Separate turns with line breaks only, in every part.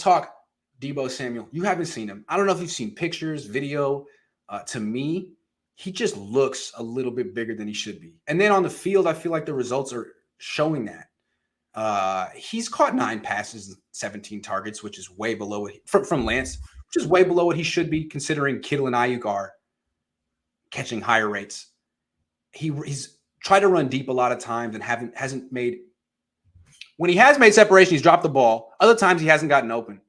talk Deebo Samuel. You haven't seen him. I don't know if you've seen pictures, video. To me, he just looks a little bit bigger than he should be. And then on the field, I feel like the results are showing that. He's caught 9 passes and 17 targets, which is way below what from Lance, which is way below what he should be, considering Kittle and Ayuk are catching higher rates. He's tried to run deep a lot of times and hasn't made. When he has made separation, he's dropped the ball. Other times he hasn't gotten open.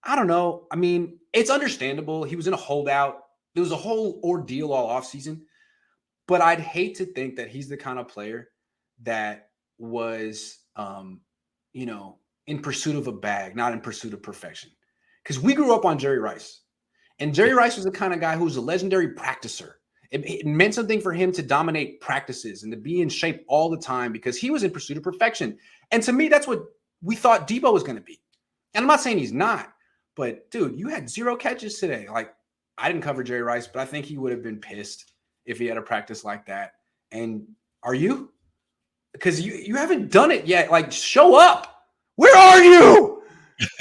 I don't know. I mean, it's understandable. He was in a holdout. It was a whole ordeal all offseason. But I'd hate to think that he's the kind of player that was, in pursuit of a bag, not in pursuit of perfection. Because we grew up on Jerry Rice. And Jerry Rice was the kind of guy who was a legendary practicer. It meant something for him to dominate practices and to be in shape all the time because he was in pursuit of perfection. And to me, that's what we thought Deebo was going to be. And I'm not saying he's not, but dude, you had 0 catches today. Like, I didn't cover Jerry Rice, but I think he would have been pissed if he had a practice like that. And are you? Because you haven't done it yet. Like, show up. Where are you?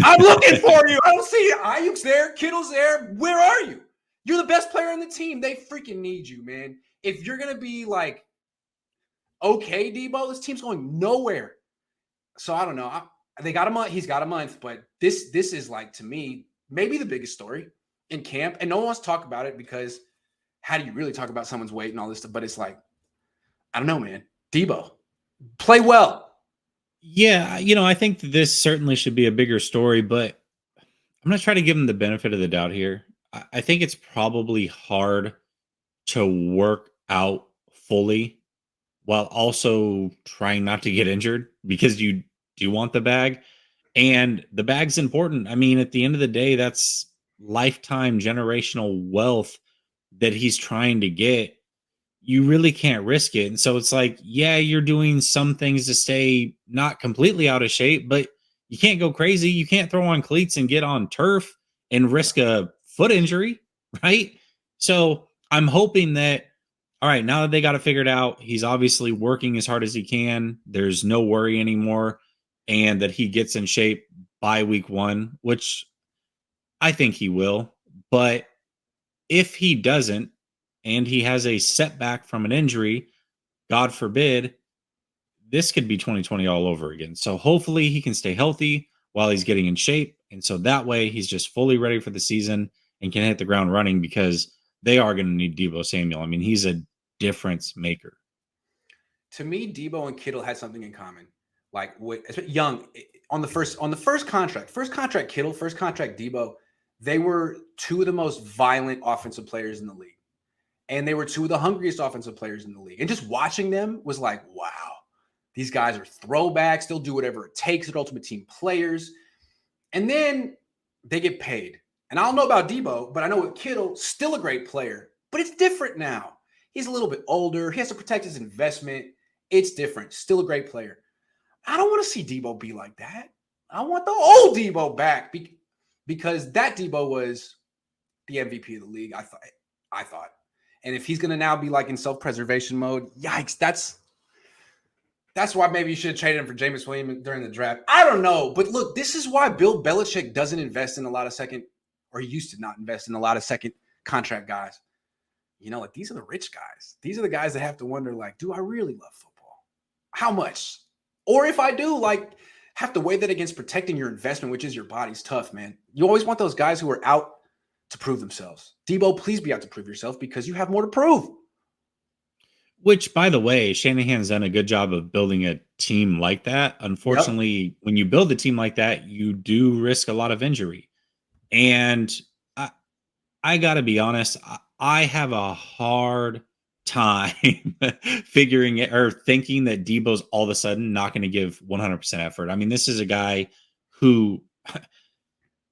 I'm looking for you. I don't see you. Ayuk's there. Kittle's there. Where are you? You're the best player on the team. They freaking need you, man. If you're going to be like, okay, Deebo, this team's going nowhere. So I don't know. They got a month. He's got a month. But this is like, to me, maybe the biggest story in camp. And no one wants to talk about it because how do you really talk about someone's weight and all this stuff? But it's like, I don't know, man. Deebo, play well.
Yeah, I think this certainly should be a bigger story, but I'm going to try to give him the benefit of the doubt here. I think it's probably hard to work out fully while also trying not to get injured because you do want the bag. And the bag's important. I mean, at the end of the day, that's lifetime generational wealth that he's trying to get. You really can't risk it. And so it's like, yeah, you're doing some things to stay not completely out of shape, but you can't go crazy. You can't throw on cleats and get on turf and risk a foot injury, right? So I'm hoping that, all right, now that they got it figured out, he's obviously working as hard as he can. There's no worry anymore. And that he gets in shape by week 1, which I think he will. But if he doesn't, and he has a setback from an injury, God forbid, this could be 2020 all over again. So hopefully he can stay healthy while he's getting in shape. And so that way he's just fully ready for the season and can hit the ground running because they are going to need Deebo Samuel. I mean, he's a difference maker.
To me, Deebo and Kittle had something in common. Like young on the first contract Kittle, first contract Deebo, they were 2 of the most violent offensive players in the league. And they were 2 of the hungriest offensive players in the league. And just watching them was like, wow, these guys are throwbacks. They'll do whatever it takes. They're ultimate team players. And then they get paid. And I don't know about Deebo, but I know with Kittle, still a great player. But it's different now. He's a little bit older. He has to protect his investment. It's different. Still a great player. I don't want to see Deebo be like that. I want the old Deebo back because that Deebo was the MVP of the league, I thought. And if he's going to now be like in self-preservation mode, yikes, that's why maybe you should have traded him for Jameis Williams during the draft. I don't know. But look, this is why Bill Belichick doesn't invest in a lot of second, or he used to not invest in a lot of second contract guys. Like these are the rich guys. These are the guys that have to wonder, like, do I really love football? How much? Or if I do, like, have to weigh that against protecting your investment, which is your body's tough, man. You always want those guys who are out to prove themselves. Deebo, please be out to prove yourself because you have more to prove.
Which, by the way, Shanahan's done a good job of building a team like that. Unfortunately, when you build a team like that, you do risk a lot of injury. And I got to be honest, I have a hard time figuring it or thinking that Deebo's all of a sudden not going to give 100% effort. I mean, this is a guy who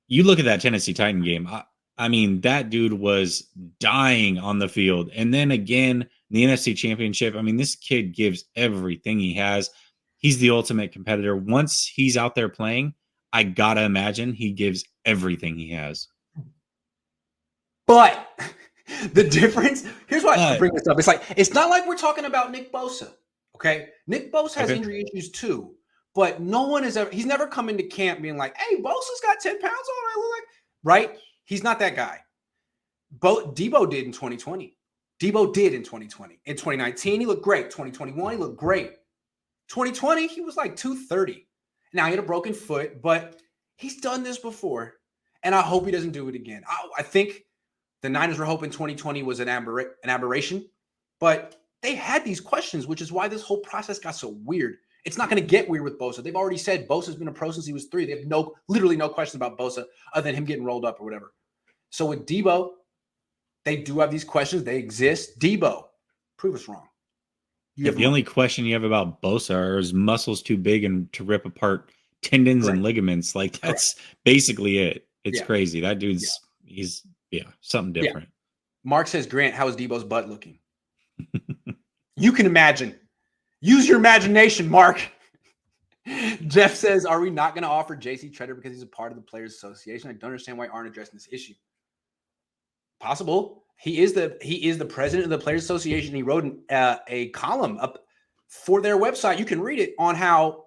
you look at that Tennessee Titan game. I mean, that dude was dying on the field. And then again, the NFC Championship, I mean, this kid gives everything he has. He's the ultimate competitor. Once he's out there playing, I got to imagine he gives everything he has.
But the difference, here's why I bring this up. It's not like we're talking about Nick Bosa, okay? Nick Bosa has injury issues too. but no one has ever, he's never come into camp being like, hey, Bosa's got 10 pounds on, I look like, right? He's not that guy. Deebo did in 2020. Deebo did in 2020. In 2019, he looked great. 2021, he looked great. 2020, he was like 230. Now he had a broken foot, but he's done this before. And I hope he doesn't do it again. I think the Niners were hoping 2020 was an aberration, but they had these questions, which is why this whole process got so weird. It's not going to get weird with Bosa. They've already said Bosa's been a pro since he was 3. They have literally no questions about Bosa other than him getting rolled up or whatever. So with Deebo, they do have these questions. They exist. Deebo, prove us wrong.
The only question you have about Bosa are his muscles too big and to rip apart tendons and ligaments. Like that's basically it. It's crazy. That dude's he's something different.
Yeah. Mark says, Grant, how is Deebo's butt looking? You can imagine. Use your imagination, Mark. Jeff says, are we not going to offer Jessie Treader because he's a part of the Players Association? I don't understand why aren't addressing this issue. Possible. He is the president of the Players Association. He wrote a column up for their website. You can read it on how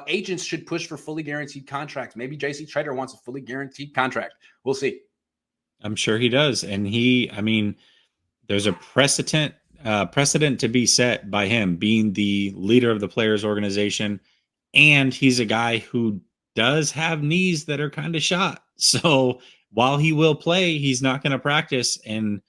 agents should push for fully guaranteed contracts. Maybe Jessie Treader wants a fully guaranteed contract. We'll see.
I'm sure he does. And there's a precedent to be set by him being the leader of the players organization. And he's a guy who does have knees that are kind of shot. So while he will play, he's not going to practice. And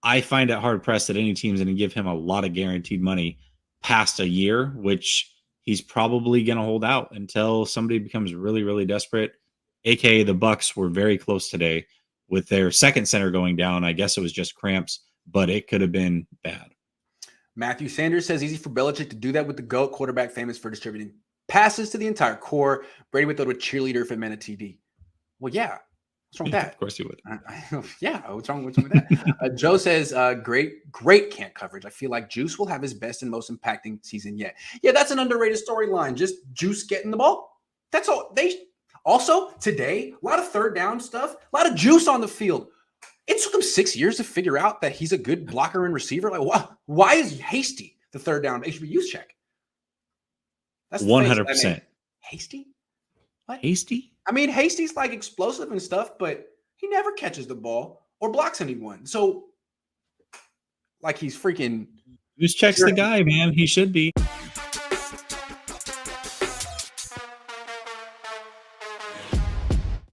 I find it hard pressed that any team's going to give him a lot of guaranteed money past a year, which he's probably going to hold out until somebody becomes really, really desperate. AKA the Bucks were very close today with their second center going down. I guess it was just cramps, but it could have been bad.
Matthew Sanders says easy for Belichick to do that with the GOAT quarterback famous for distributing passes to the entire core. Brady would throw to a cheerleader if it meant a TD. Well, yeah. What's wrong with that?
Of course he would.
Yeah. What's wrong with that? Joe says, great camp coverage. I feel like Juice will have his best and most impacting season yet. Yeah, that's an underrated storyline. Just Juice getting the ball. That's all. Also, today, a lot of third down stuff, a lot of Juice on the field. It took him 6 years to figure out that he's a good blocker and receiver. Like, why is Hasty the third down HBU's check?
That's 100%.
Hasty? What?
Hasty?
I mean, Hasty's like explosive and stuff, but he never catches the ball or blocks anyone. So, like, he's freaking.
Juice checks the guy, man. He should be.